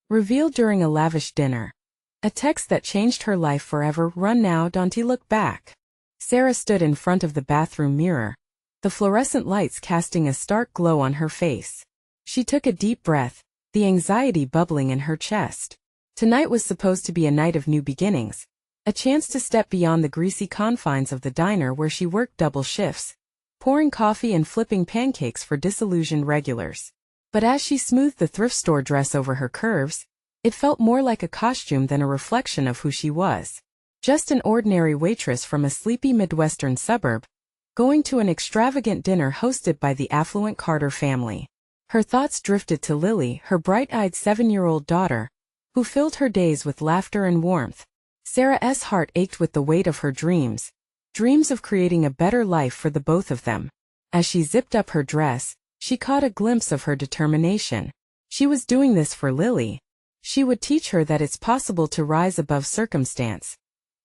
Revealed during a lavish dinner. A text that changed her life forever. Run now, don't look back. Sarah stood in front of the bathroom mirror, the fluorescent lights casting a stark glow on her face. She took a deep breath, the anxiety bubbling in her chest. Tonight was supposed to be a night of new beginnings, a chance to step beyond the greasy confines of the diner where she worked double shifts, pouring coffee and flipping pancakes for disillusioned regulars. But as she smoothed the thrift store dress over her curves, it felt more like a costume than a reflection of who she was. Just an ordinary waitress from a sleepy Midwestern suburb, going to an extravagant dinner hosted by the affluent Carter family. Her thoughts drifted to Lily, her bright-eyed 7-year-old daughter, who filled her days with laughter and warmth. Sarah's heart ached with the weight of her dreams of creating a better life for the both of them. As she zipped up her dress, she caught a glimpse of her determination. She was doing this for Lily. She would teach her that it's possible to rise above circumstance.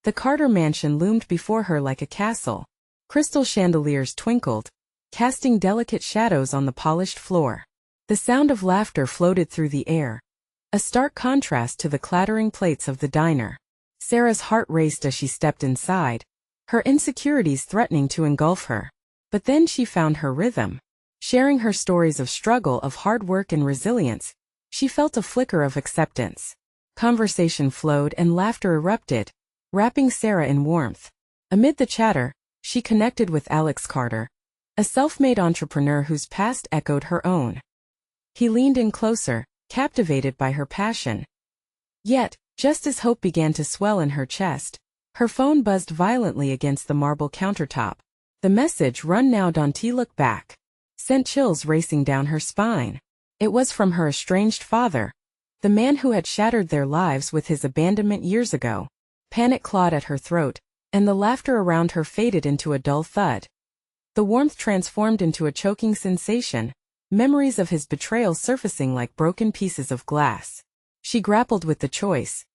The Carter mansion loomed before her like a castle. Crystal chandeliers twinkled, casting delicate shadows on the polished floor. The sound of laughter floated through the air, a stark contrast to the clattering plates of the diner. Sarah's heart raced as she stepped inside, her insecurities threatening to engulf her. But then she found her rhythm. Sharing her stories of struggle, of hard work and resilience, she felt a flicker of acceptance. Conversation flowed and laughter erupted, wrapping Sarah in warmth. Amid the chatter, she connected with Alex Carter, a self-made entrepreneur whose past echoed her own. He leaned in closer, captivated by her passion. Yet, just as hope began to swell in her chest, her phone buzzed violently against the marble countertop. The message, "Run now, don't look back," sent chills racing down her spine. It was from her estranged father, the man who had shattered their lives with his abandonment years ago. Panic clawed at her throat, and the laughter around her faded into a dull thud. The warmth transformed into a choking sensation, memories of his betrayal surfacing like broken pieces of glass. She grappled with the choice: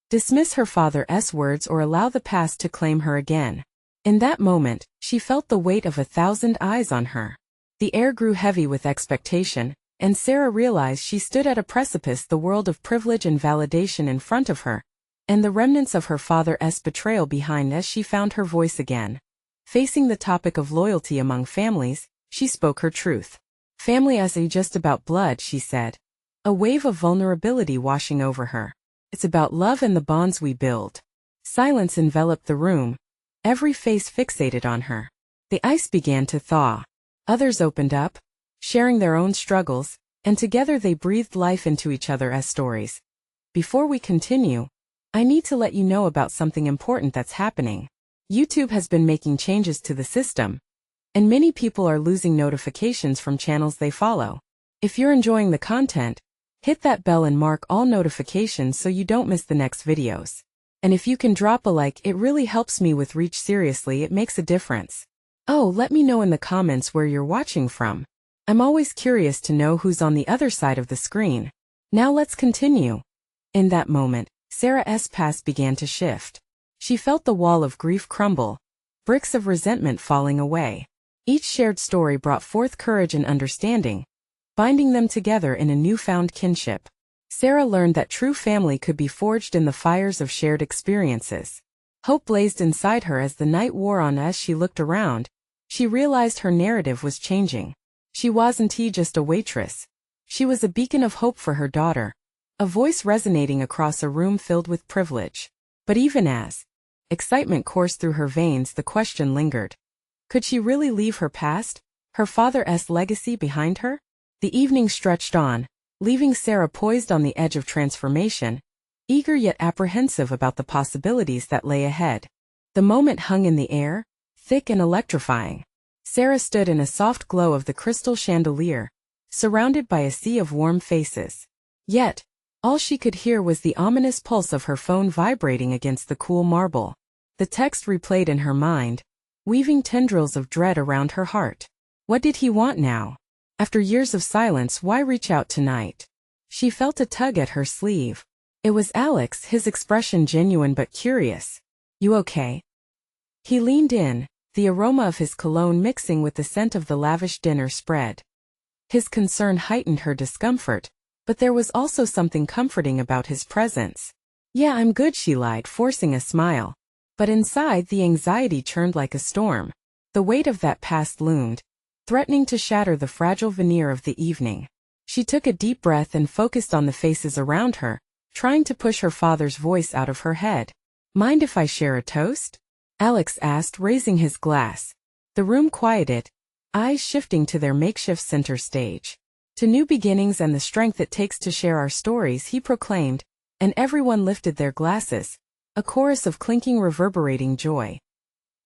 dismiss her father's words or allow the past to claim her again. In that moment, she felt the weight of 1,000 eyes on her. The air grew heavy with expectation, and Sarah realized she stood at a precipice, the world of privilege and validation in front of her, and the remnants of her father's betrayal behind. As she found her voice again, facing the topic of loyalty among families, she spoke her truth. Family isn't just about blood, she said, a wave of vulnerability washing over her. It's about love and the bonds we build. Silence enveloped the room, every face fixated on her. The ice began to thaw. Others opened up, sharing their own struggles, and together they breathed life into each other's stories. Before we continue, I need to let you know about something important that's happening. YouTube has been making changes to the system, and many people are losing notifications from channels they follow. If you're enjoying the content, hit that bell and mark all notifications so you don't miss the next videos. And if you can drop a like, it really helps me with reach. Seriously, it makes a difference. Oh, let me know in the comments where you're watching from. I'm always curious to know who's on the other side of the screen. Now let's continue. In that moment, Sarah's past began to shift. She felt the wall of grief crumble, bricks of resentment falling away. Each shared story brought forth courage and understanding, binding them together in a newfound kinship. Sarah learned that true family could be forged in the fires of shared experiences. Hope blazed inside her as the night wore on. As she looked around, she realized her narrative was changing. She wasn't just a waitress. She was a beacon of hope for her daughter, a voice resonating across a room filled with privilege. But even as excitement coursed through her veins, the question lingered. Could she really leave her past, her father's legacy behind her? The evening stretched on, leaving Sarah poised on the edge of transformation, eager yet apprehensive about the possibilities that lay ahead. The moment hung in the air, thick and electrifying. Sarah stood in a soft glow of the crystal chandelier, surrounded by a sea of warm faces. Yet, all she could hear was the ominous pulse of her phone vibrating against the cool marble. The text replayed in her mind, weaving tendrils of dread around her heart. What did he want now? After years of silence, why reach out tonight? She felt a tug at her sleeve. It was Alex, his expression genuine but curious. You okay? He leaned in, the aroma of his cologne mixing with the scent of the lavish dinner spread. His concern heightened her discomfort, But there was also something comforting about his presence. "Yeah, I'm good," she lied, forcing a smile. But inside, the anxiety churned like a storm. The weight of that past loomed, threatening to shatter the fragile veneer of the evening. She took a deep breath and focused on the faces around her, trying to push her father's voice out of her head. "Mind if I share a toast?" Alex asked, raising his glass. The room quieted, eyes shifting to their makeshift center stage. "To new beginnings and the strength it takes to share our stories," he proclaimed, and everyone lifted their glasses, a chorus of clinking, reverberating joy.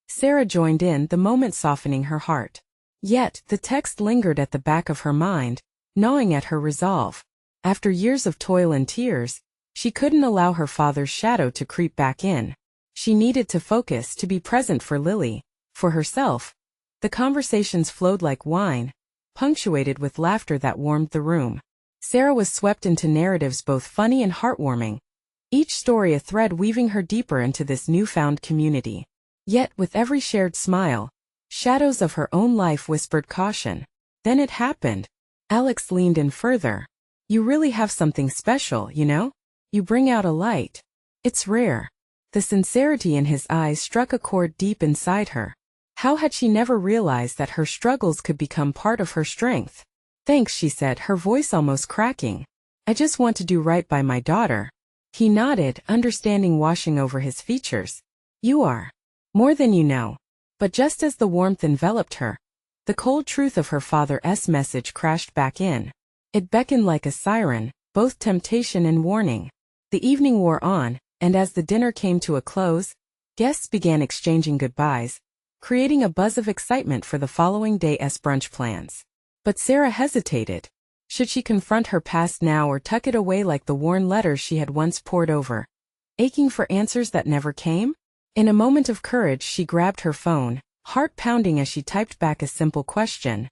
Sarah joined in, the moment softening her heart. Yet, the text lingered at the back of her mind, gnawing at her resolve. After years of toil and tears, she couldn't allow her father's shadow to creep back in. She needed to focus, to be present for Lily, for herself. The conversations flowed like wine, punctuated with laughter that warmed the room. Sarah was swept into narratives both funny and heartwarming, each story a thread weaving her deeper into this newfound community. Yet, with every shared smile, shadows of her own life whispered caution. Then it happened. Alex leaned in further. "You really have something special, you know? You bring out a light. It's rare." The sincerity in his eyes struck a chord deep inside her. How had she never realized that her struggles could become part of her strength? "Thanks," she said, her voice almost cracking. "I just want to do right by my daughter." He nodded, understanding washing over his features. "You are. More than you know." But just as the warmth enveloped her, the cold truth of her father's message crashed back in. It beckoned like a siren, both temptation and warning. The evening wore on, and as the dinner came to a close, guests began exchanging goodbyes, creating a buzz of excitement for the following day's brunch plans. But Sarah hesitated. Should she confront her past now or tuck it away like the worn letters she had once pored over, aching for answers that never came? In a moment of courage, she grabbed her phone, heart pounding as she typed back a simple question.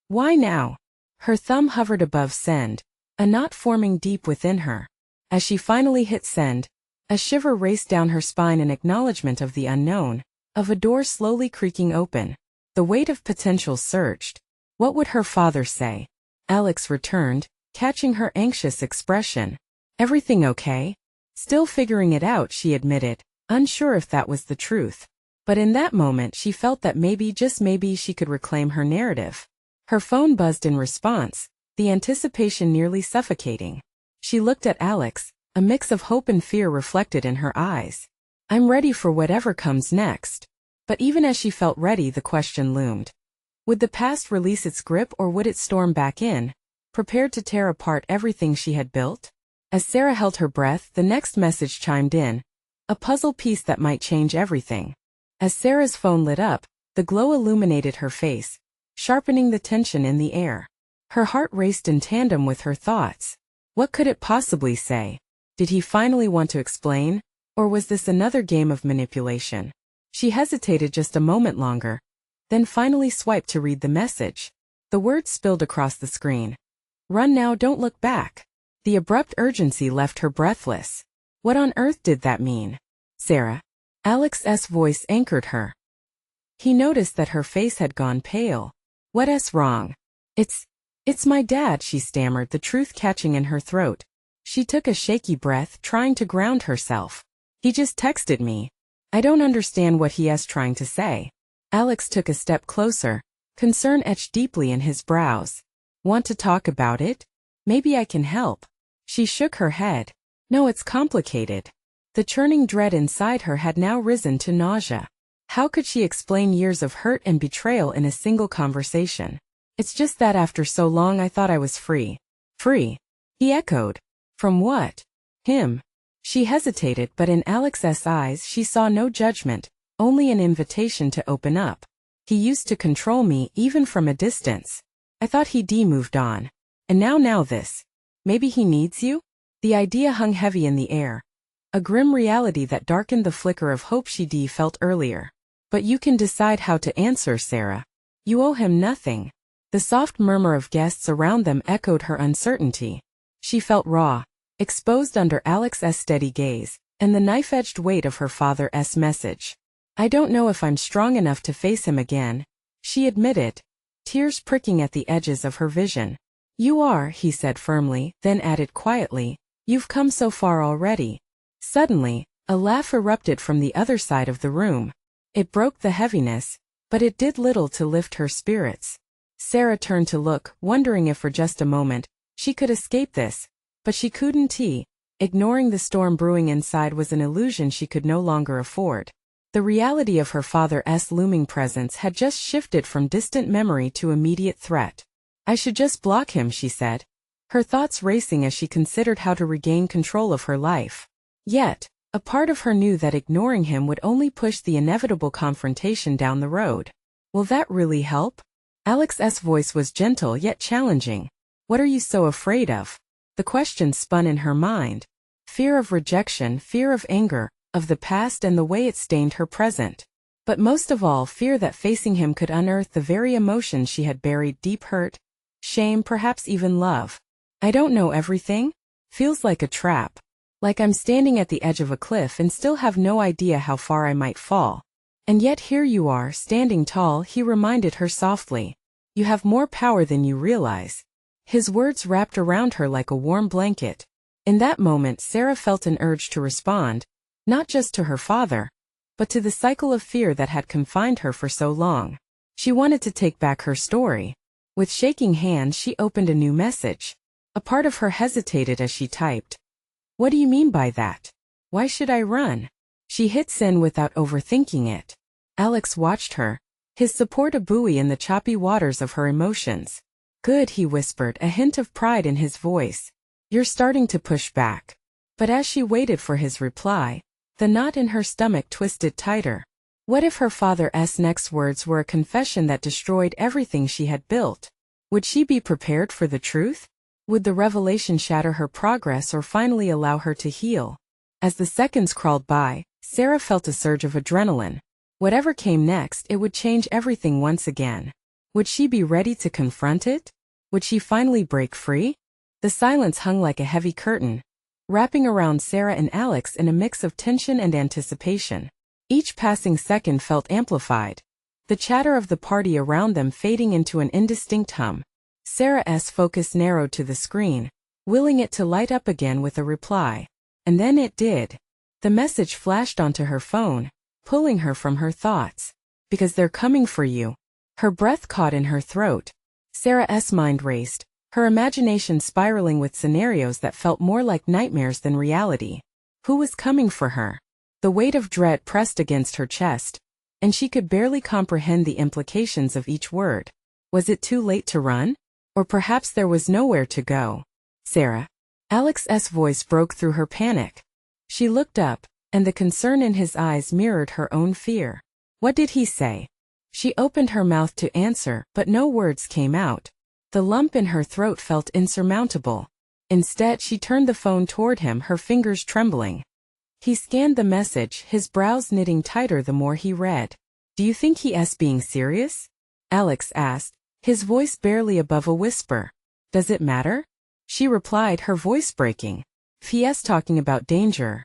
"Why now?" Her thumb hovered above send, a knot forming deep within her. As she finally hit send, a shiver raced down her spine in acknowledgement of the unknown, of a door slowly creaking open. The weight of potential surged. What would her father say? Alex returned, catching her anxious expression. "Everything okay?" "Still figuring it out," she admitted, unsure if that was the truth. But in that moment she felt that maybe, just maybe, she could reclaim her narrative. Her phone buzzed in response, the anticipation nearly suffocating. She looked at Alex, a mix of hope and fear reflected in her eyes. "I'm ready for whatever comes next." But even as she felt ready, the question loomed. Would the past release its grip, or would it storm back in, prepared to tear apart everything she had built? As Sarah held her breath, the next message chimed in, a puzzle piece that might change everything. As Sarah's phone lit up, the glow illuminated her face, sharpening the tension in the air. Her heart raced in tandem with her thoughts. What could it possibly say? Did he finally want to explain, or was this another game of manipulation? She hesitated just a moment longer, then finally swiped to read the message. The words spilled across the screen. "Run now, don't look back." The abrupt urgency left her breathless. What on earth did that mean? "Sarah?" Alex's voice anchored her. He noticed that her face had gone pale. "What's wrong?" It's my dad," she stammered, the truth catching in her throat. She took a shaky breath, trying to ground herself. "He just texted me. I don't understand what he's trying to say." Alex took a step closer, concern etched deeply in his brows. "Want to talk about it? Maybe I can help." She shook her head. "No, it's complicated." The churning dread inside her had now risen to nausea. How could she explain years of hurt and betrayal in a single conversation? "It's just that after so long I thought I was free." "Free?" he echoed. "From what?" "Him." She hesitated, but in Alex's eyes she saw no judgment, only an invitation to open up. "He used to control me, even from a distance. I thought he'd moved on. And now this. Maybe he needs you?" The idea hung heavy in the air, a grim reality that darkened the flicker of hope she felt earlier. "But you can decide how to answer, Sarah. You owe him nothing." The soft murmur of guests around them echoed her uncertainty. She felt raw, exposed under Alex's steady gaze, and the knife-edged weight of her father's message. "I don't know if I'm strong enough to face him again," she admitted, tears pricking at the edges of her vision. You are, he said firmly, then added quietly, you've come so far already. Suddenly, a laugh erupted from the other side of the room. It broke the heaviness, but it did little to lift her spirits. Sarah turned to look, wondering if for just a moment she could escape this, but she couldn't. Ignoring the storm brewing inside was an illusion she could no longer afford. The reality of her father's looming presence had just shifted from distant memory to immediate threat. I should just block him, she said, her thoughts racing as she considered how to regain control of her life. Yet, a part of her knew that ignoring him would only push the inevitable confrontation down the road. Will that really help? Alex's voice was gentle yet challenging. What are you so afraid of? The question spun in her mind. Fear of rejection, fear of anger, of the past and the way it stained her present. But most of all, fear that facing him could unearth the very emotions she had buried deep: hurt, shame, perhaps even love. I don't know everything. Feels like a trap. Like I'm standing at the edge of a cliff and still have no idea how far I might fall. And yet here you are, standing tall, he reminded her softly. You have more power than you realize. His words wrapped around her like a warm blanket. In that moment, Sarah felt an urge to respond, not just to her father, but to the cycle of fear that had confined her for so long. She wanted to take back her story. With shaking hands, she opened a new message. A part of her hesitated as she typed. What do you mean by that? Why should I run? She hit send without overthinking it. Alex watched her, his support a buoy in the choppy waters of her emotions. Good, he whispered, a hint of pride in his voice. You're starting to push back. But as she waited for his reply, the knot in her stomach twisted tighter. What if her father's next words were a confession that destroyed everything she had built? Would she be prepared for the truth? Would the revelation shatter her progress or finally allow her to heal? As the seconds crawled by, Sarah felt a surge of adrenaline. Whatever came next, it would change everything once again. Would she be ready to confront it? Would she finally break free? The silence hung like a heavy curtain, wrapping around Sarah and Alex in a mix of tension and anticipation. Each passing second felt amplified, the chatter of the party around them fading into an indistinct hum. Sarah's focus narrowed to the screen, willing it to light up again with a reply. And then it did. The message flashed onto her phone, pulling her from her thoughts. Because they're coming for you. Her breath caught in her throat. Sarah's mind raced, her imagination spiraling with scenarios that felt more like nightmares than reality. Who was coming for her? The weight of dread pressed against her chest, and she could barely comprehend the implications of each word. Was it too late to run? Or perhaps there was nowhere to go. Sarah. Alex's voice broke through her panic. She looked up, and the concern in his eyes mirrored her own fear. What did he say? She opened her mouth to answer, but no words came out. The lump in her throat felt insurmountable. Instead, she turned the phone toward him, her fingers trembling. He scanned the message, his brows knitting tighter the more he read. Do you think he's being serious? Alex asked, his voice barely above a whisper. Does it matter? She replied, her voice breaking. He's talking about danger.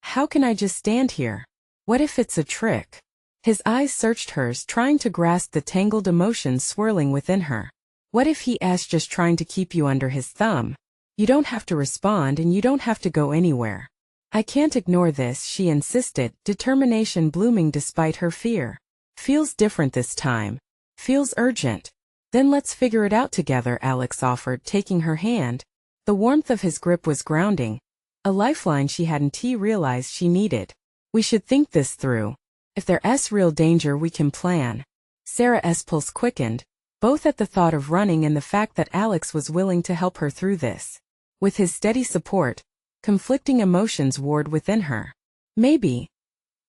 How can I just stand here? What if it's a trick? His eyes searched hers, trying to grasp the tangled emotions swirling within her. What if he's just trying to keep you under his thumb? You don't have to respond and you don't have to go anywhere. I can't ignore this, she insisted, determination blooming despite her fear. Feels different this time. Feels urgent. Then let's figure it out together, Alex offered, taking her hand. The warmth of his grip was grounding, a lifeline she hadn't realized she needed. We should think this through. If there's real danger, we can plan. Sarah's pulse quickened, both at the thought of running and the fact that Alex was willing to help her through this. With his steady support, conflicting emotions warred within her. Maybe.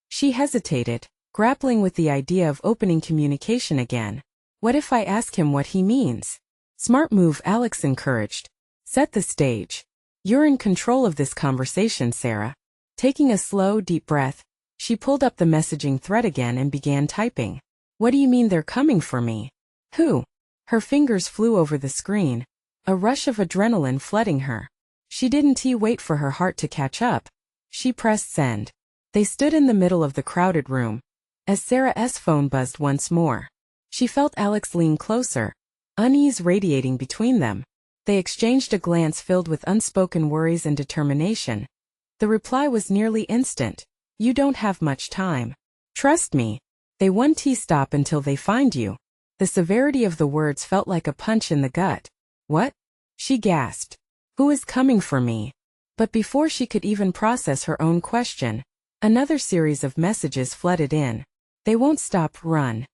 She hesitated, grappling with the idea of opening communication again. What if I ask him what he means? Smart move, Alex encouraged. Set the stage. You're in control of this conversation, Sarah. Taking a slow, deep breath, she pulled up the messaging thread again and began typing. What do you mean they're coming for me? Who? Her fingers flew over the screen, a rush of adrenaline flooding her. She didn't wait for her heart to catch up. She pressed send. They stood in the middle of the crowded room. As Sarah's phone buzzed once more, she felt Alex lean closer, unease radiating between them. They exchanged a glance filled with unspoken worries and determination. The reply was nearly instant. You don't have much time. Trust me. They won't stop until they find you. The severity of the words felt like a punch in the gut. What? She gasped. Who is coming for me? But before she could even process her own question, another series of messages flooded in. They won't stop, run.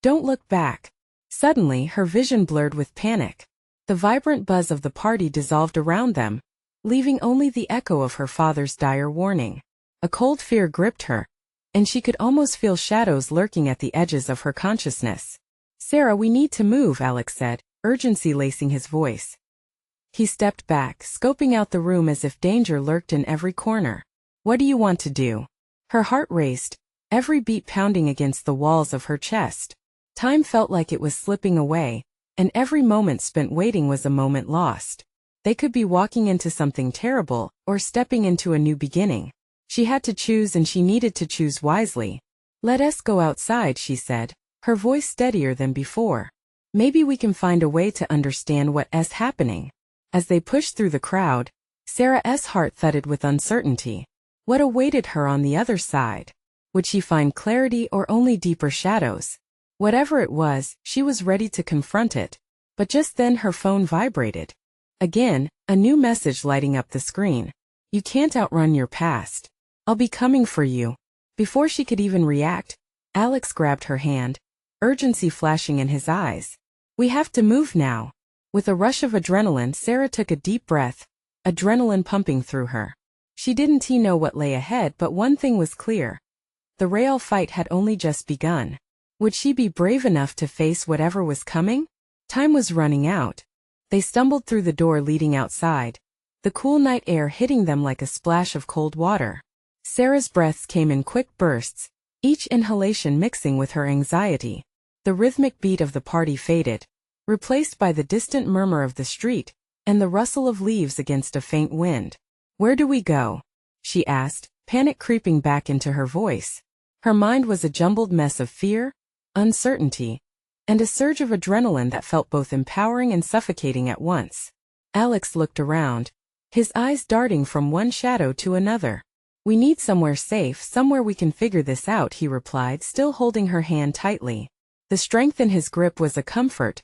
Don't look back. Suddenly, her vision blurred with panic. The vibrant buzz of the party dissolved around them, leaving only the echo of her father's dire warning. A cold fear gripped her, and she could almost feel shadows lurking at the edges of her consciousness. Sarah, we need to move, Alex said, urgency lacing his voice. He stepped back, scoping out the room as if danger lurked in every corner. What do you want to do? Her heart raced, every beat pounding against the walls of her chest. Time felt like it was slipping away, and every moment spent waiting was a moment lost. They could be walking into something terrible, or stepping into a new beginning. She had to choose, and she needed to choose wisely. Let us go outside, she said, her voice steadier than before. Maybe we can find a way to understand what's happening. As they pushed through the crowd, Sarah's heart thudded with uncertainty. What awaited her on the other side? Would she find clarity or only deeper shadows? Whatever it was, she was ready to confront it. But just then her phone vibrated. Again, a new message lighting up the screen. You can't outrun your past. I'll be coming for you. Before she could even react, Alex grabbed her hand, urgency flashing in his eyes. We have to move now. With a rush of adrenaline, Sarah took a deep breath, adrenaline pumping through her. She didn't know what lay ahead, but one thing was clear. The real fight had only just begun. Would she be brave enough to face whatever was coming? Time was running out. They stumbled through the door leading outside, the cool night air hitting them like a splash of cold water. Sarah's breaths came in quick bursts, each inhalation mixing with her anxiety. The rhythmic beat of the party faded, replaced by the distant murmur of the street and the rustle of leaves against a faint wind. Where do we go? She asked, panic creeping back into her voice. Her mind was a jumbled mess of fear, uncertainty, and a surge of adrenaline that felt both empowering and suffocating at once. Alex looked around, his eyes darting from one shadow to another. We need somewhere safe, somewhere we can figure this out, he replied, still holding her hand tightly. The strength in his grip was a comfort,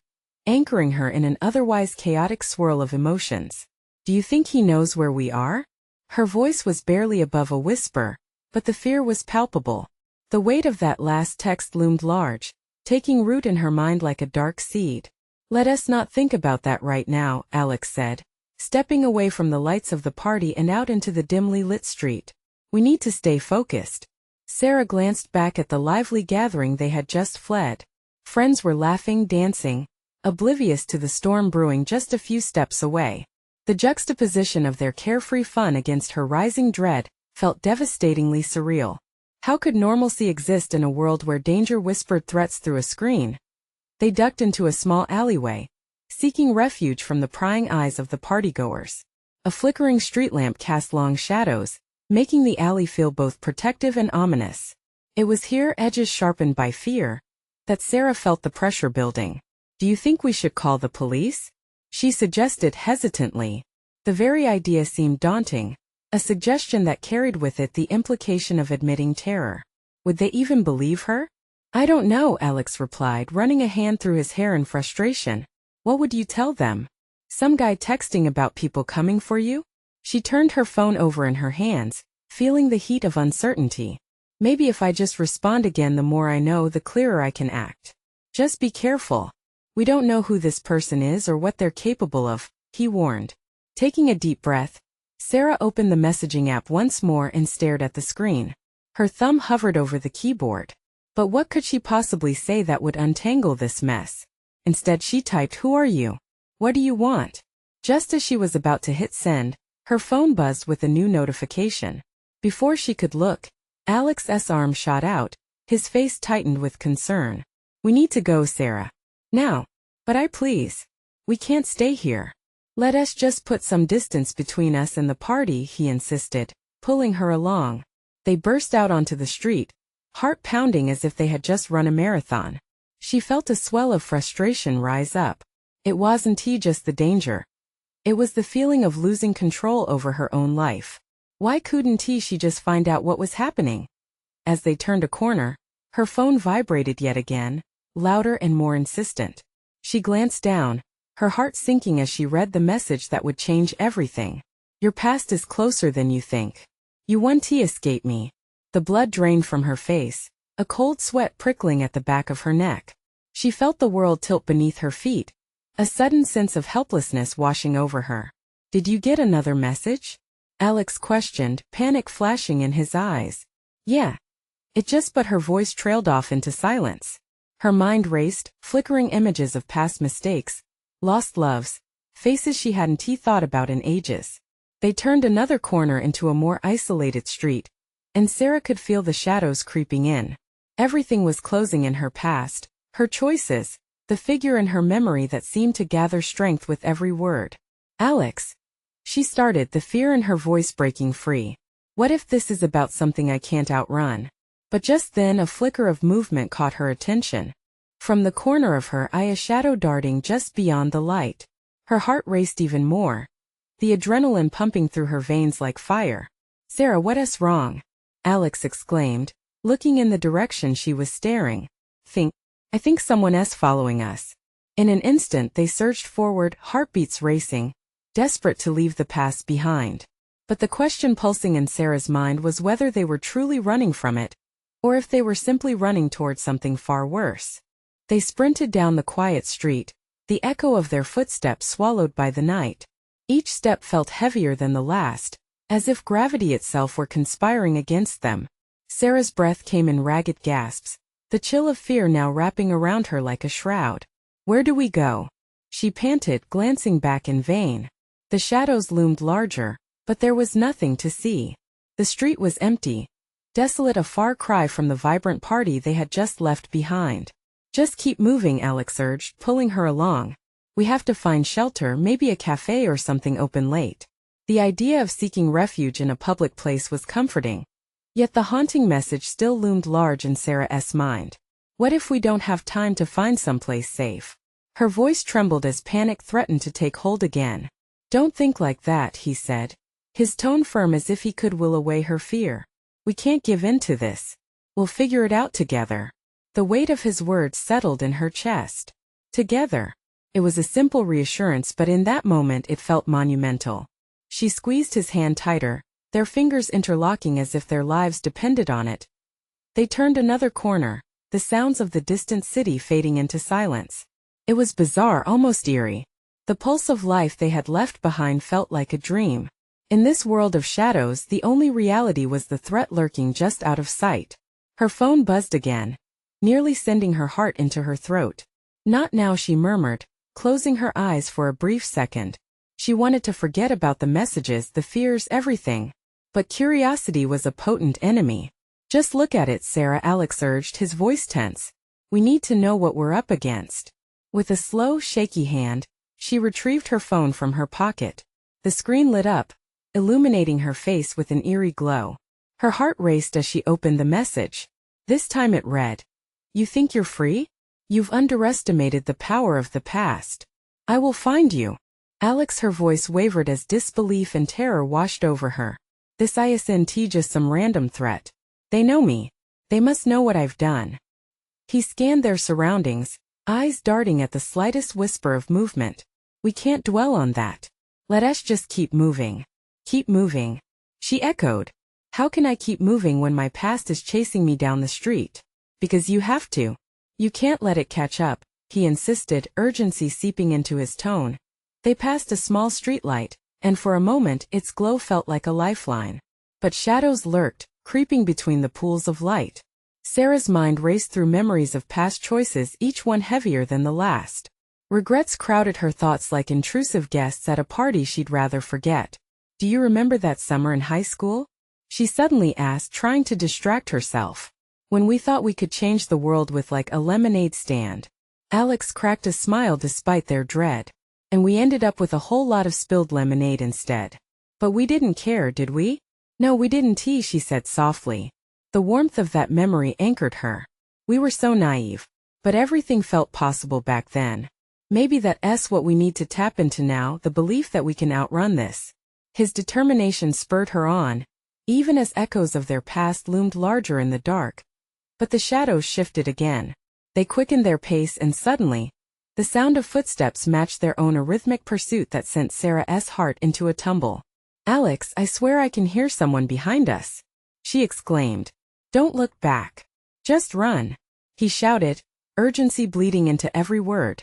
anchoring her in an otherwise chaotic swirl of emotions. Do you think he knows where we are? Her voice was barely above a whisper, but the fear was palpable. The weight of that last text loomed large, taking root in her mind like a dark seed. Let us not think about that right now, Alex said, stepping away from the lights of the party and out into the dimly lit street. We need to stay focused. Sarah glanced back at the lively gathering they had just fled. Friends were laughing, dancing, oblivious to the storm brewing just a few steps away. The juxtaposition of their carefree fun against her rising dread felt devastatingly surreal. How could normalcy exist in a world where danger whispered threats through a screen? They ducked into a small alleyway, seeking refuge from the prying eyes of the partygoers. A flickering street lamp cast long shadows, making the alley feel both protective and ominous. It was here, edges sharpened by fear, that Sarah felt the pressure building. Do you think we should call the police? She suggested hesitantly. The very idea seemed daunting, a suggestion that carried with it the implication of admitting terror. Would they even believe her? I don't know, Alex replied, running a hand through his hair in frustration. What would you tell them? Some guy texting about people coming for you? She turned her phone over in her hands, feeling the heat of uncertainty. Maybe if I just respond again, the more I know, the clearer I can act. Just be careful. We don't know who this person is or what they're capable of, he warned. Taking a deep breath, Sarah opened the messaging app once more and stared at the screen. Her thumb hovered over the keyboard. But what could she possibly say that would untangle this mess? Instead she typed, "Who are you? What do you want?" Just as she was about to hit send, her phone buzzed with a new notification. Before she could look, Alex's arm shot out, his face tightened with concern. We need to go, Sarah. Now. But please. We can't stay here. Let us just put some distance between us and the party, he insisted, pulling her along. They burst out onto the street, heart pounding as if they had just run a marathon. She felt a swell of frustration rise up. It wasn't just the danger, It was the feeling of losing control over her own life. Why couldn't she just find out what was happening? As they turned a corner, her phone vibrated yet again, louder and more insistent. She glanced down, her heart sinking as she read the message that would change everything. Your past is closer than you think. You won't escape me. The blood drained from her face, a cold sweat prickling at the back of her neck. She felt the world tilt beneath her feet, a sudden sense of helplessness washing over her. Did you get another message? Alex questioned, panic flashing in his eyes. Yeah. But her voice trailed off into silence. Her mind raced, flickering images of past mistakes, lost loves, faces she hadn't thought about in ages. They turned another corner into a more isolated street, and Sarah could feel the shadows creeping in. Everything was closing in her past, her choices, the figure in her memory that seemed to gather strength with every word. Alex. She started, the fear in her voice breaking free. What if this is about something I can't outrun? But just then a flicker of movement caught her attention. From the corner of her eye a shadow darting just beyond the light. Her heart raced even more, the adrenaline pumping through her veins like fire. Sarah, what's wrong? Alex exclaimed, looking in the direction she was staring. I think someone's following us. In an instant they surged forward, heartbeats racing, desperate to leave the past behind. But the question pulsing in Sarah's mind was whether they were truly running from it, or if they were simply running towards something far worse. They sprinted down the quiet street, the echo of their footsteps swallowed by the night. Each step felt heavier than the last, as if gravity itself were conspiring against them. Sarah's breath came in ragged gasps, the chill of fear now wrapping around her like a shroud. Where do we go? She panted, glancing back in vain. The shadows loomed larger, but there was nothing to see. The street was empty, desolate, a far cry from the vibrant party they had just left behind. Just keep moving, Alex urged, pulling her along. We have to find shelter, maybe a cafe or something open late. The idea of seeking refuge in a public place was comforting. Yet the haunting message still loomed large in Sarah's mind. What if we don't have time to find someplace safe? Her voice trembled as panic threatened to take hold again. Don't think like that, he said, his tone firm as if he could will away her fear. We can't give in to this. We'll figure it out together. The weight of his words settled in her chest. Together. It was a simple reassurance, but in that moment it felt monumental. She squeezed his hand tighter, their fingers interlocking as if their lives depended on it. They turned another corner, the sounds of the distant city fading into silence. It was bizarre, almost eerie. The pulse of life they had left behind felt like a dream. In this world of shadows, the only reality was the threat lurking just out of sight. Her phone buzzed again, nearly sending her heart into her throat. Not now, she murmured, closing her eyes for a brief second. She wanted to forget about the messages, the fears, everything. But curiosity was a potent enemy. Just look at it, Sarah, Alex urged, his voice tense. We need to know what we're up against. With a slow, shaky hand, she retrieved her phone from her pocket. The screen lit up, illuminating her face with an eerie glow. Her heart raced as she opened the message. This time it read, "You think you're free? You've underestimated the power of the past. I will find you." Alex, her voice wavered as disbelief and terror washed over her. This isn't just some random threat. They know me. They must know what I've done. He scanned their surroundings, eyes darting at the slightest whisper of movement. We can't dwell on that. Let us just keep moving. Keep moving. She echoed. How can I keep moving when my past is chasing me down the street? Because you have to. You can't let it catch up, he insisted, urgency seeping into his tone. They passed a small streetlight, and for a moment its glow felt like a lifeline. But shadows lurked, creeping between the pools of light. Sarah's mind raced through memories of past choices, each one heavier than the last. Regrets crowded her thoughts like intrusive guests at a party she'd rather forget. Do you remember that summer in high school? She suddenly asked, trying to distract herself. When we thought we could change the world with like a lemonade stand. Alex cracked a smile despite their dread. And we ended up with a whole lot of spilled lemonade instead. But we didn't care, did we? No, we didn't, she said softly. The warmth of that memory anchored her. We were so naive. But everything felt possible back then. Maybe that's what we need to tap into now, the belief that we can outrun this. His determination spurred her on, even as echoes of their past loomed larger in the dark. But the shadows shifted again. They quickened their pace and suddenly, the sound of footsteps matched their own, a rhythmic pursuit that sent Sarah's heart into a tumble. "Alex, I swear I can hear someone behind us," she exclaimed. "Don't look back. Just run," he shouted, urgency bleeding into every word.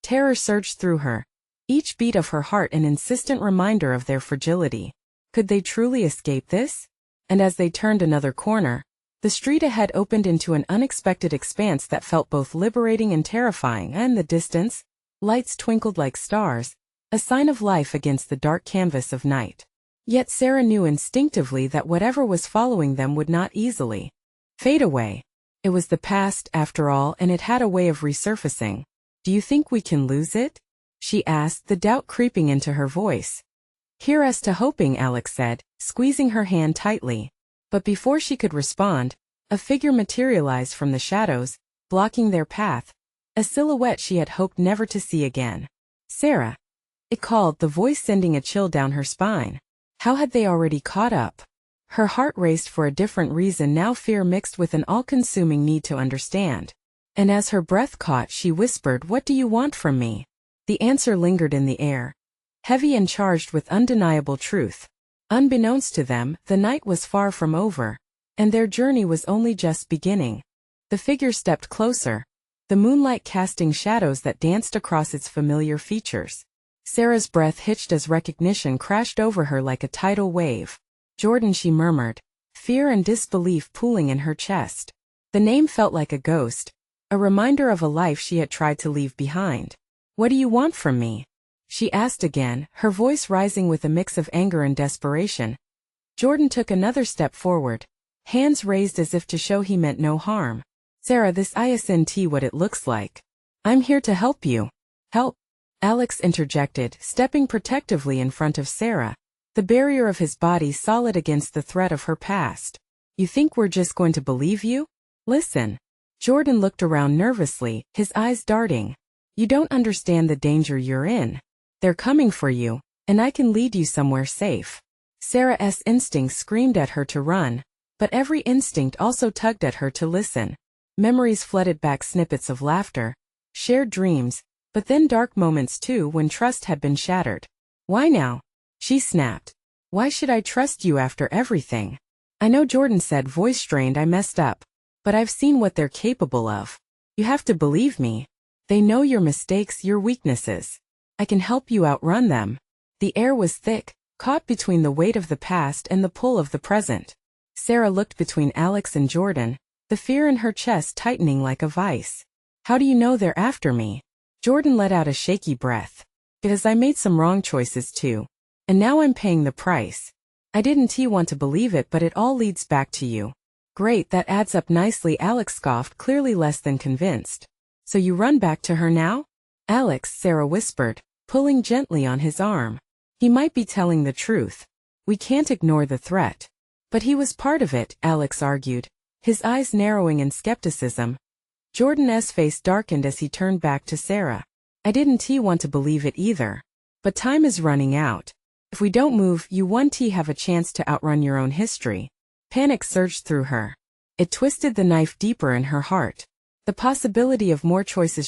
Terror surged through her, each beat of her heart an insistent reminder of their fragility. Could they truly escape this? And as they turned another corner, the street ahead opened into an unexpected expanse that felt both liberating and terrifying, and in the distance, lights twinkled like stars, a sign of life against the dark canvas of night. Yet Sarah knew instinctively that whatever was following them would not easily fade away. It was the past, after all, and it had a way of resurfacing. "Do you think we can lose it?" she asked, the doubt creeping into her voice. "Here's to hoping," Alex said, squeezing her hand tightly. But before she could respond, a figure materialized from the shadows, blocking their path, a silhouette she had hoped never to see again. "Sarah!" it called, the voice sending a chill down her spine. How had they already caught up? Her heart raced for a different reason now, fear mixed with an all-consuming need to understand. And as her breath caught, she whispered, "What do you want from me?" The answer lingered in the air, heavy and charged with undeniable truth. Unbeknownst to them, the night was far from over, and their journey was only just beginning. The figure stepped closer, the moonlight casting shadows that danced across its familiar features. Sarah's breath hitched as recognition crashed over her like a tidal wave. "Jordan," she murmured, fear and disbelief pooling in her chest. The name felt like a ghost, a reminder of a life she had tried to leave behind. "What do you want from me?" she asked again, her voice rising with a mix of anger and desperation. Jordan took another step forward, hands raised as if to show he meant no harm. "Sarah, this isn't what it looks like. I'm here to help you." "Help?" Alex interjected, stepping protectively in front of Sarah, the barrier of his body solid against the threat of her past. "You think we're just going to believe you? Listen." Jordan looked around nervously, his eyes darting. "You don't understand the danger you're in. They're coming for you, and I can lead you somewhere safe." Sarah's instincts screamed at her to run, but every instinct also tugged at her to listen. Memories flooded back, snippets of laughter, shared dreams, but then dark moments too when trust had been shattered. "Why now?" she snapped. "Why should I trust you after everything?" "I know," Jordan said, voice strained. "I messed up. But I've seen what they're capable of. You have to believe me. They know your mistakes, your weaknesses. I can help you outrun them." The air was thick, caught between the weight of the past and the pull of the present. Sarah looked between Alex and Jordan, the fear in her chest tightening like a vice. "How do you know they're after me?" Jordan let out a shaky breath. "Because I made some wrong choices too. And now I'm paying the price. I didn't want to believe it, but it all leads back to you." "Great, that adds up nicely," Alex scoffed, clearly less than convinced. "So you run back to her now?" "Alex," Sarah whispered, pulling gently on his arm. "He might be telling the truth. We can't ignore the threat." "But he was part of it," Alex argued, his eyes narrowing in skepticism. Jordan's face darkened as he turned back to Sarah. "I didn't want to believe it either. But time is running out. If we don't move, you won't have a chance to outrun your own history." Panic surged through her. It twisted the knife deeper in her heart. The possibility of more choices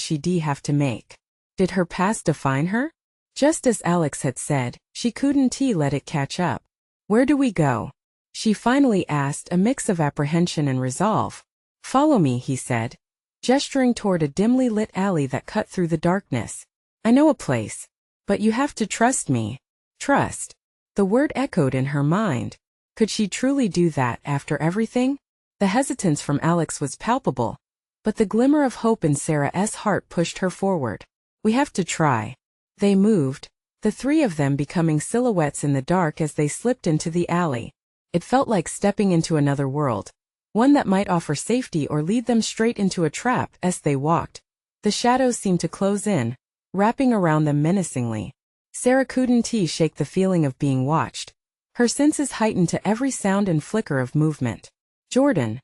she'd have to make. Did her past define her? Just as Alex had said, she couldn't let it catch up. "Where do we go?" she finally asked, a mix of apprehension and resolve. "Follow me," he said, gesturing toward a dimly lit alley that cut through the darkness. "I know a place. But you have to trust me." Trust. The word echoed in her mind. Could she truly do that after everything? The hesitance from Alex was palpable, but the glimmer of hope in Sarah's heart pushed her forward. "We have to try." They moved, the three of them becoming silhouettes in the dark as they slipped into the alley. It felt like stepping into another world, one that might offer safety or lead them straight into a trap. As they walked, the shadows seemed to close in, wrapping around them menacingly. Sarah couldn't shake the feeling of being watched. Her senses heightened to every sound and flicker of movement. "Jordan,"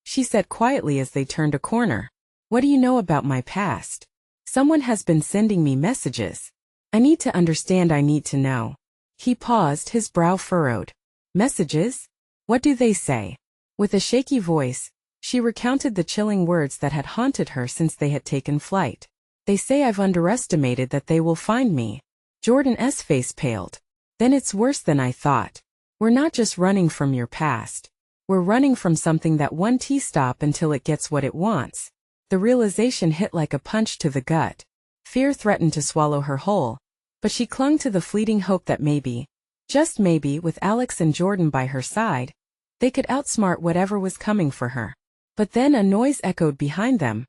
she said quietly as they turned a corner. "What do you know about my past?" Someone has been sending me messages. I need to understand, I need to know. He paused, his brow furrowed. Messages? What do they say? With a shaky voice, she recounted the chilling words that had haunted her since they had taken flight. They say I've underestimated that they will find me. Jordan's face paled. Then it's worse than I thought. We're not just running from your past. We're running from something that won't stop until it gets what it wants. The realization hit like a punch to the gut. Fear threatened to swallow her whole, but she clung to the fleeting hope that maybe, just maybe, with Alex and Jordan by her side, they could outsmart whatever was coming for her. But then a noise echoed behind them.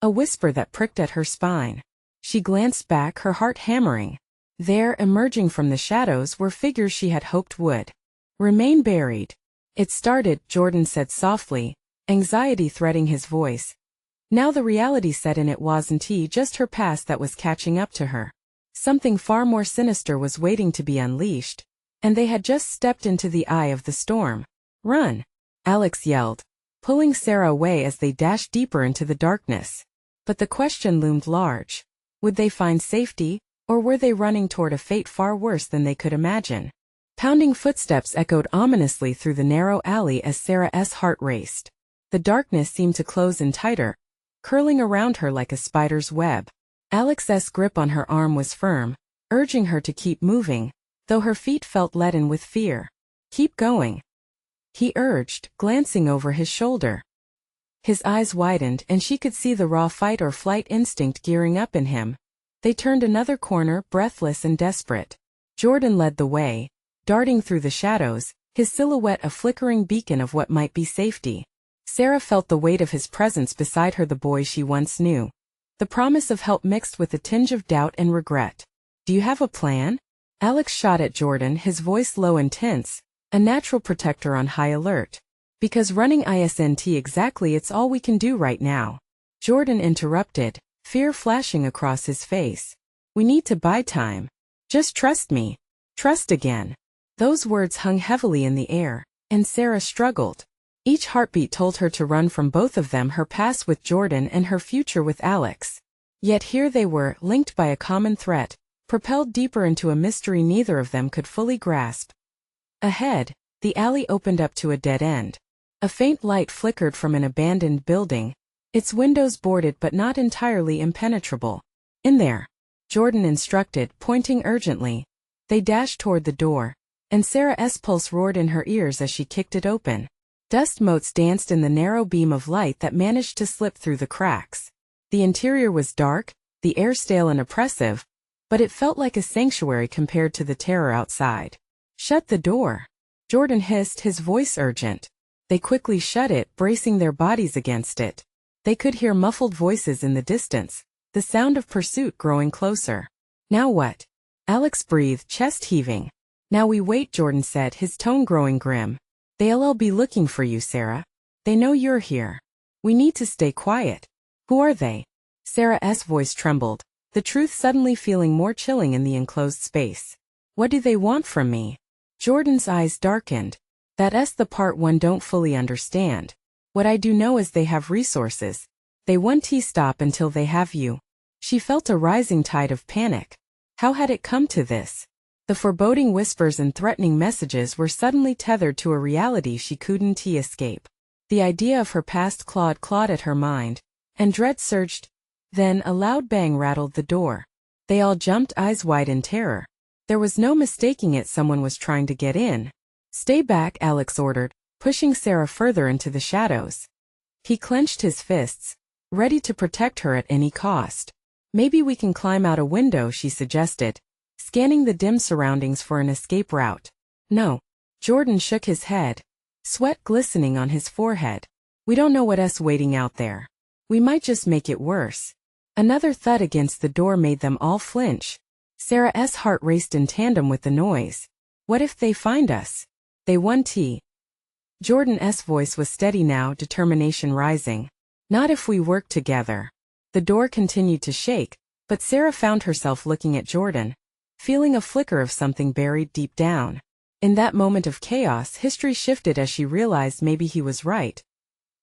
A whisper that pricked at her spine. She glanced back, her heart hammering. There, emerging from the shadows, were figures she had hoped would remain buried. It started, Jordan said softly, anxiety threading his voice. Now the reality set in. It wasn't just her past that was catching up to her. Something far more sinister was waiting to be unleashed, and they had just stepped into the eye of the storm. Run! Alex yelled, pulling Sarah away as they dashed deeper into the darkness. But the question loomed large. Would they find safety, or were they running toward a fate far worse than they could imagine? Pounding footsteps echoed ominously through the narrow alley as Sarah's heart raced. The darkness seemed to close in tighter, curling around her like a spider's web. Alex's grip on her arm was firm, urging her to keep moving, though her feet felt leaden with fear. Keep going, he urged, glancing over his shoulder. His eyes widened and she could see the raw fight or flight instinct gearing up in him. They turned another corner, breathless and desperate. Jordan led the way, darting through the shadows, his silhouette a flickering beacon of what might be safety. Sarah felt the weight of his presence beside her, the boy she once knew. The promise of help mixed with a tinge of doubt and regret. Do you have a plan? Alex shot at Jordan, his voice low and tense, a natural protector on high alert. Because running isn't exactly it's all we can do right now. Jordan interrupted, fear flashing across his face. We need to buy time. Just trust me. Trust again. Those words hung heavily in the air, and Sarah struggled. Each heartbeat told her to run from both of them, her past with Jordan and her future with Alex. Yet here they were, linked by a common threat, propelled deeper into a mystery neither of them could fully grasp. Ahead, the alley opened up to a dead end. A faint light flickered from an abandoned building, its windows boarded but not entirely impenetrable. In there, Jordan instructed, pointing urgently. They dashed toward the door, and Sarah's pulse roared in her ears as she kicked it open. Dust motes danced in the narrow beam of light that managed to slip through the cracks. The interior was dark, the air stale and oppressive, but it felt like a sanctuary compared to the terror outside. Shut the door, Jordan hissed, his voice urgent. They quickly shut it, bracing their bodies against it. They could hear muffled voices in the distance, the sound of pursuit growing closer. Now what? Alex breathed, chest heaving. Now we wait, Jordan said, his tone growing grim. They'll be looking for you, Sarah. They know you're here. We need to stay quiet. Who are they? Sarah's voice trembled, the truth suddenly feeling more chilling in the enclosed space. What do they want from me? Jordan's eyes darkened. That's the part one don't fully understand. What I do know is they have resources. They won't stop until they have you. She felt a rising tide of panic. How had it come to this? The foreboding whispers and threatening messages were suddenly tethered to a reality she couldn't escape. The idea of her past clawed at her mind, and dread surged. Then a loud bang rattled the door. They all jumped, eyes wide in terror. There was no mistaking it, someone was trying to get in. Stay back, Alex ordered, pushing Sarah further into the shadows. He clenched his fists, ready to protect her at any cost. Maybe we can climb out a window, she suggested, scanning the dim surroundings for an escape route. No. Jordan shook his head, sweat glistening on his forehead. We don't know what's waiting out there. We might just make it worse. Another thud against the door made them all flinch. Sarah's heart raced in tandem with the noise. What if they find us? They won't. Jordan's voice was steady now, determination rising. Not if we work together. The door continued to shake, but Sarah found herself looking at Jordan, feeling a flicker of something buried deep down. In that moment of chaos, history shifted as she realized maybe he was right.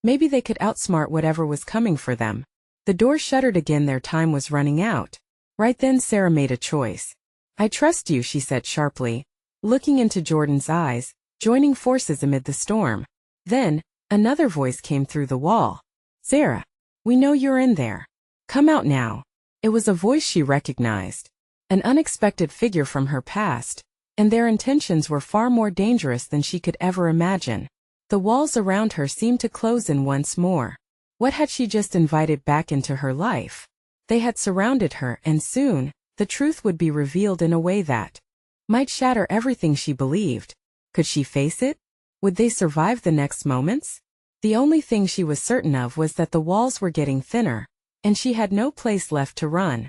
Maybe they could outsmart whatever was coming for them. The door shuttered again. Their time was running out. Right then Sarah made a choice. I trust you, she said sharply, looking into Jordan's eyes, joining forces amid the storm. Then, another voice came through the wall. Sarah, we know you're in there. Come out now. It was a voice she recognized. An unexpected figure from her past, and their intentions were far more dangerous than she could ever imagine. The walls around her seemed to close in once more. What had she just invited back into her life? They had surrounded her, and soon, the truth would be revealed in a way that might shatter everything she believed. Could she face it? Would they survive the next moments? The only thing she was certain of was that the walls were getting thinner, and she had no place left to run.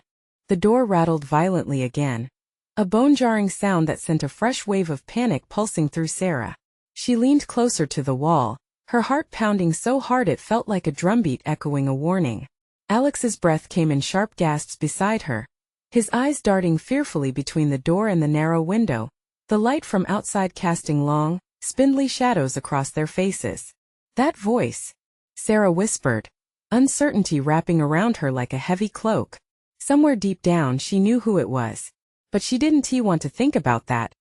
The door rattled violently again, a bone-jarring sound that sent a fresh wave of panic pulsing through Sarah. She leaned closer to the wall, her heart pounding so hard it felt like a drumbeat echoing a warning. Alex's breath came in sharp gasps beside her, his eyes darting fearfully between the door and the narrow window, the light from outside casting long, spindly shadows across their faces. That voice, Sarah whispered, uncertainty wrapping around her like a heavy cloak. Somewhere deep down she knew who it was. But she didn't want to think about that.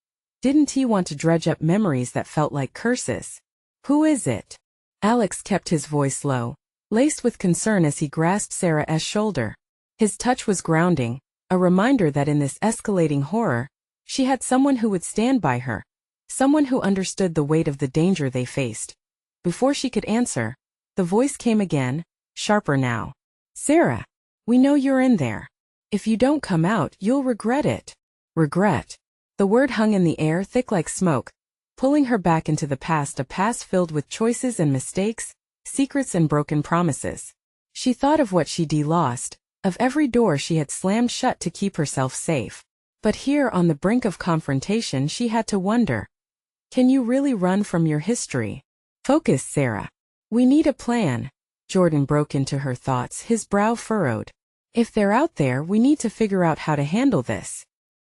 Didn't want to dredge up memories that felt like curses. Who is it? Alex kept his voice low, laced with concern as he grasped Sarah's shoulder. His touch was grounding, a reminder that in this escalating horror, she had someone who would stand by her, someone who understood the weight of the danger they faced. Before she could answer, the voice came again, sharper now. Sarah, we know you're in there. If you don't come out, you'll regret it. Regret. The word hung in the air thick like smoke, pulling her back into the past, a past filled with choices and mistakes, secrets and broken promises. She thought of what she'd lost, of every door she had slammed shut to keep herself safe. But here on the brink of confrontation she had to wonder. Can you really run from your history? Focus, Sarah. We need a plan. Jordan broke into her thoughts, his brow furrowed. If they're out there, we need to figure out how to handle this.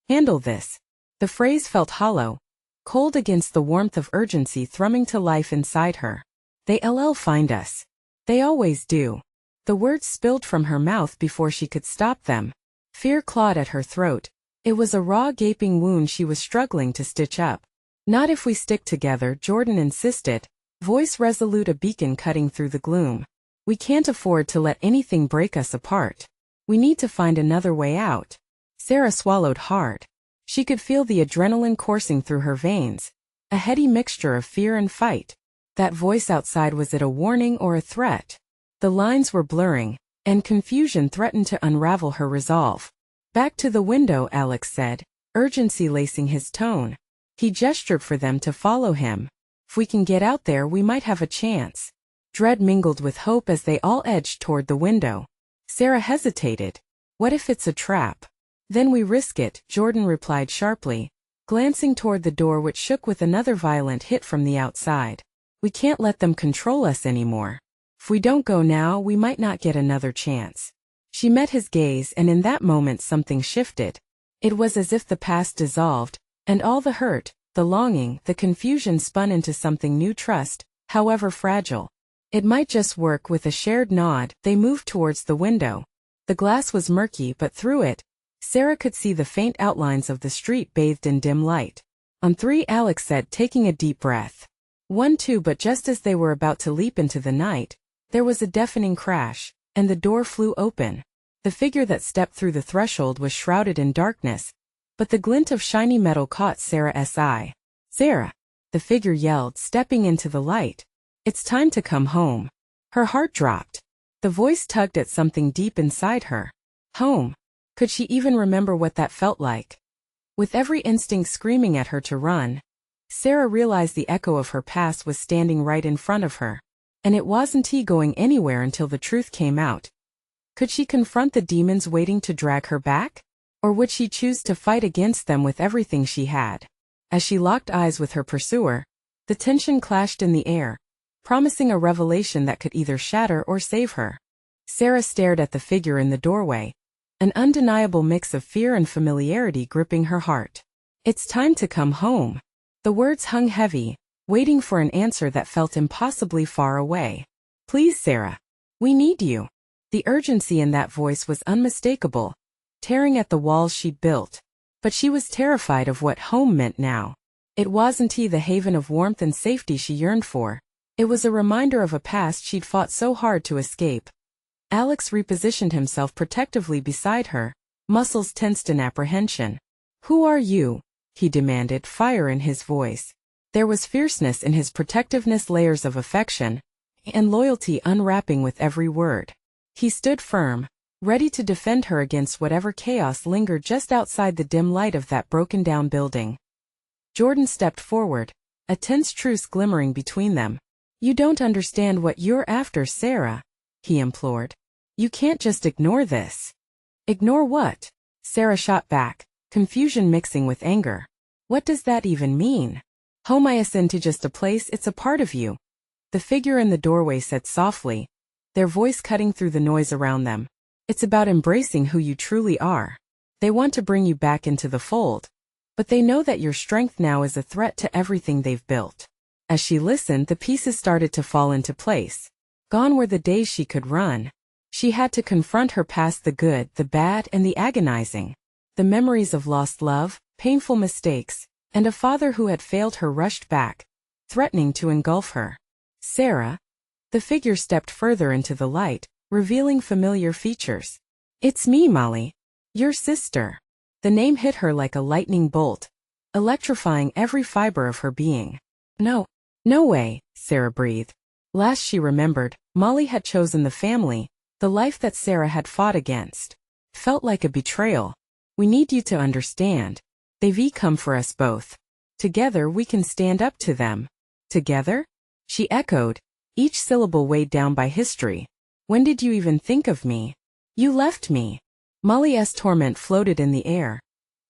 Handle this. The phrase felt hollow, cold against the warmth of urgency thrumming to life inside her. They'll find us. They always do. The words spilled from her mouth before she could stop them. Fear clawed at her throat. It was a raw gaping wound she was struggling to stitch up. Not if we stick together, Jordan insisted, voice resolute, a beacon cutting through the gloom. We can't afford to let anything break us apart. We need to find another way out. Sarah swallowed hard. She could feel the adrenaline coursing through her veins, a heady mixture of fear and fight. That voice outside, was it a warning or a threat? The lines were blurring, and confusion threatened to unravel her resolve. Back to the window, Alex said, urgency lacing his tone. He gestured for them to follow him. If we can get out there, we might have a chance. Dread mingled with hope as they all edged toward the window. Sarah hesitated. What if it's a trap? Then we risk it, Jordan replied sharply, glancing toward the door, which shook with another violent hit from the outside. We can't let them control us anymore. If we don't go now, we might not get another chance. She met his gaze, and in that moment something shifted. It was as if the past dissolved, and all the hurt, the longing, the confusion spun into something new. Trust, however fragile. It might just work. With a shared nod, they moved towards the window. The glass was murky, but through it, Sarah could see the faint outlines of the street bathed in dim light. On three, Alex said, taking a deep breath. 1, 2, but just as they were about to leap into the night, there was a deafening crash, and the door flew open. The figure that stepped through the threshold was shrouded in darkness, but the glint of shiny metal caught Sarah's eye. Sarah! The figure yelled, stepping into the light. It's time to come home. Her heart dropped. The voice tugged at something deep inside her. Home. Could she even remember what that felt like? With every instinct screaming at her to run, Sarah realized the echo of her past was standing right in front of her. And it wasn't going anywhere until the truth came out. Could she confront the demons waiting to drag her back? Or would she choose to fight against them with everything she had? As she locked eyes with her pursuer, the tension clashed in the air, promising a revelation that could either shatter or save her. Sarah stared at the figure in the doorway, an undeniable mix of fear and familiarity gripping her heart. It's time to come home. The words hung heavy, waiting for an answer that felt impossibly far away. Please, Sarah. We need you. The urgency in that voice was unmistakable, tearing at the walls she'd built. But she was terrified of what home meant now. It wasn't the haven of warmth and safety she yearned for. It was a reminder of a past she'd fought so hard to escape. Alex repositioned himself protectively beside her, muscles tensed in apprehension. "Who are you?" he demanded, fire in his voice. There was fierceness in his protectiveness, layers of affection and loyalty unwrapping with every word. He stood firm, ready to defend her against whatever chaos lingered just outside the dim light of that broken-down building. Jordan stepped forward, a tense truce glimmering between them. "You don't understand what you're after, Sarah," he implored. "You can't just ignore this." "Ignore what?" Sarah shot back, confusion mixing with anger. "What does that even mean? Home isn't just a place, it's a part of you." The figure in the doorway said softly, their voice cutting through the noise around them. "It's about embracing who you truly are. They want to bring you back into the fold, but they know that your strength now is a threat to everything they've built." As she listened, the pieces started to fall into place. Gone were the days she could run. She had to confront her past, the good, the bad, and the agonizing. The memories of lost love, painful mistakes, and a father who had failed her rushed back, threatening to engulf her. "Sarah?" The figure stepped further into the light, revealing familiar features. "It's me, Molly. Your sister." The name hit her like a lightning bolt, electrifying every fiber of her being. No way," Sarah breathed. Last she remembered, Molly had chosen the family, the life that Sarah had fought against. Felt like a betrayal. "We need you to understand. They've come for us both. Together we can stand up to them." "Together?" she echoed, each syllable weighed down by history. "When did you even think of me? You left me." Molly's torment floated in the air,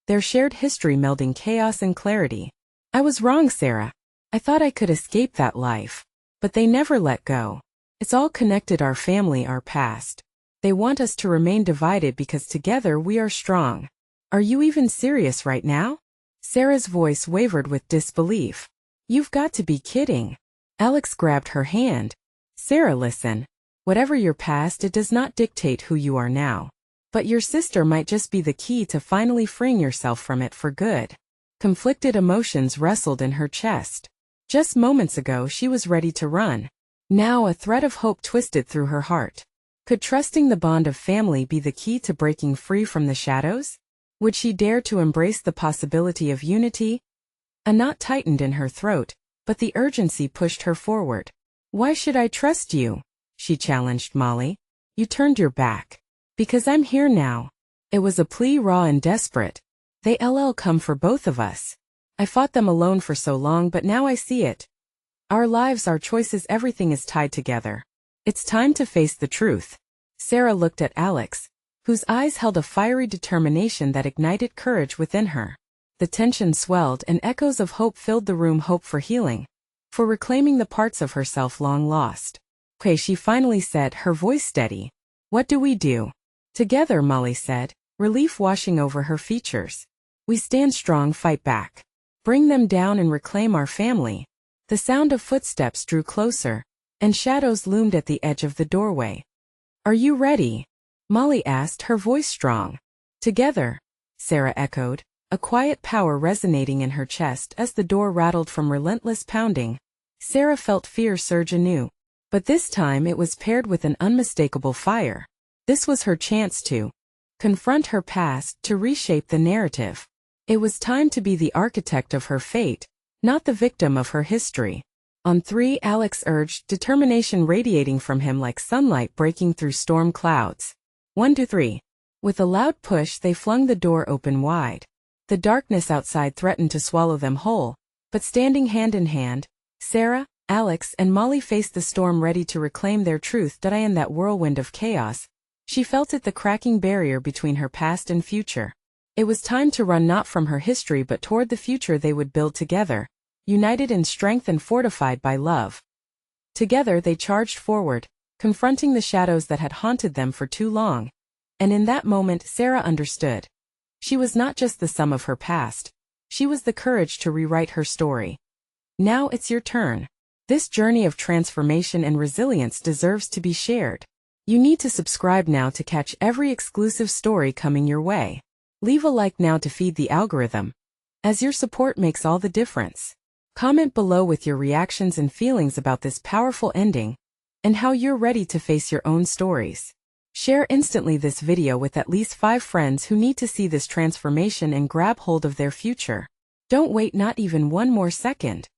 their shared history melding chaos and clarity. "I was wrong, Sarah. I thought I could escape that life. But they never let go. It's all connected, our family, our past. They want us to remain divided because together we are strong." "Are you even serious right now?" Sarah's voice wavered with disbelief. "You've got to be kidding." Alex grabbed her hand. "Sarah, listen. Whatever your past, it does not dictate who you are now. But your sister might just be the key to finally freeing yourself from it for good." Conflicted emotions wrestled in her chest. Just moments ago she was ready to run. Now a thread of hope twisted through her heart. Could trusting the bond of family be the key to breaking free from the shadows? Would she dare to embrace the possibility of unity? A knot tightened in her throat, but the urgency pushed her forward. "Why should I trust you?" she challenged Molly. "You turned your back." "Because I'm here now." It was a plea raw and desperate. "They'll come for both of us. I fought them alone for so long, but now I see it. Our lives, our choices, everything is tied together. It's time to face the truth." Sarah looked at Alex, whose eyes held a fiery determination that ignited courage within her. The tension swelled and echoes of hope filled the room, hope for healing, for reclaiming the parts of herself long lost. "Okay," she finally said, her voice steady. "What do we do?" "Together," Molly said, relief washing over her features. "We stand strong, fight back. Bring them down and reclaim our family." The sound of footsteps drew closer, and shadows loomed at the edge of the doorway. "Are you ready?" Molly asked, her voice strong. "Together," Sarah echoed, a quiet power resonating in her chest as the door rattled from relentless pounding. Sarah felt fear surge anew, but this time it was paired with an unmistakable fire. This was her chance to confront her past, to reshape the narrative. It was time to be the architect of her fate, not the victim of her history. "On three," Alex urged, determination radiating from him like sunlight breaking through storm clouds. 1, 2, 3. With a loud push they flung the door open wide. The darkness outside threatened to swallow them whole, but standing hand in hand, Sarah, Alex, and Molly faced the storm, ready to reclaim their truth. In that whirlwind of chaos, she felt it, the cracking barrier between her past and future. It was time to run, not from her history but toward the future they would build together, united in strength and fortified by love. Together they charged forward, confronting the shadows that had haunted them for too long. And in that moment Sarah understood. She was not just the sum of her past. She was the courage to rewrite her story. Now it's your turn. This journey of transformation and resilience deserves to be shared. You need to subscribe now to catch every exclusive story coming your way. Leave a like now to feed the algorithm, as your support makes all the difference. Comment below with your reactions and feelings about this powerful ending, and how you're ready to face your own stories. Share instantly this video with at least 5 friends who need to see this transformation and grab hold of their future. Don't wait not even one more second.